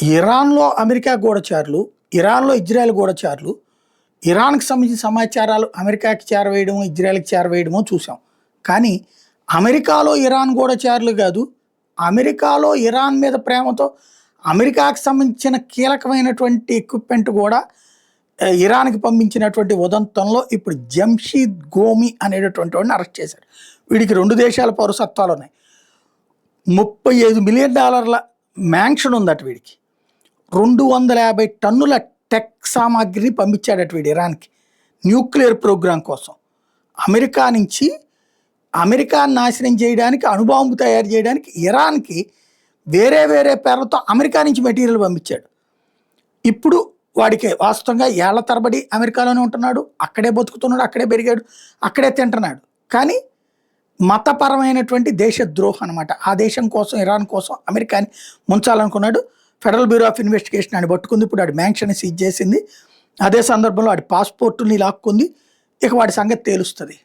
ఇరాన్‌లో అమెరికా గూఢచారులు, ఇరాన్‌లో ఇజ్రాయెల్ గూఢచారులు, ఇరాన్‌కి సంబంధించిన సమాచారాలు అమెరికాకి చేరవేయడమో, ఇజ్రాయెల్‌కి చేరవేయడమో చూసాం. కానీ అమెరికాలో ఇరాన్ గూఢచారులు గాదు, అమెరికాలో ఇరాన్ మీద ప్రేమతో అమెరికాకి సంబంధించిన కీలకమైనటువంటి ఎక్విప్‌మెంట్ గూడా ఇరాన్‌కి పంపించినటువంటి ఉదంతంలో ఇప్పుడు జంషీద్ గోమి అనేటటువంటి వాడిని అరెస్ట్ చేశారు. వీడికి 2 దేశాల పౌరసత్వాలున్నాయి. $35 మిలియన్ మ్యాన్షన్ ఉందట వీడికి. 250 టన్నుల టెక్ సామాగ్రిని పంపించాడట వీడు ఇరాన్‌కి. న్యూక్లియర్ ప్రోగ్రాం కోసం. అమెరికా నుంచి అమెరికాని నాశనం చేయడానికి, అణుబాంబు తయారు చేయడానికి ఇరాన్‌కి వేరే వేరే పేర్లతో అమెరికా నుంచి మెటీరియల్ పంపించాడు. ఇప్పుడు వాడికి వాస్తవంగా ఏళ్ల తరబడి అమెరికాలోనే ఉంటున్నాడు, అక్కడే బతుకుతున్నాడు, అక్కడే పెరిగాడు, అక్కడే తింటున్నాడు. కానీ మతపరమైనటువంటి దేశద్రోహం అనమాట. ఆ దేశం కోసం, ఇరాన్ కోసం అమెరికాని ముంచాలనుకున్నాడు. ఫెడరల్ బ్యూరో ఆఫ్ ఇన్వెస్టిగేషన్ అని పట్టుకుంది. ఇప్పుడు వాడి మ్యాన్షన్ సీజ్ చేసింది. అదే సందర్భంలో వాడి పాస్పోర్టుని లాక్కుంది. ఇక వాడి సంగతి తేలుస్తుంది.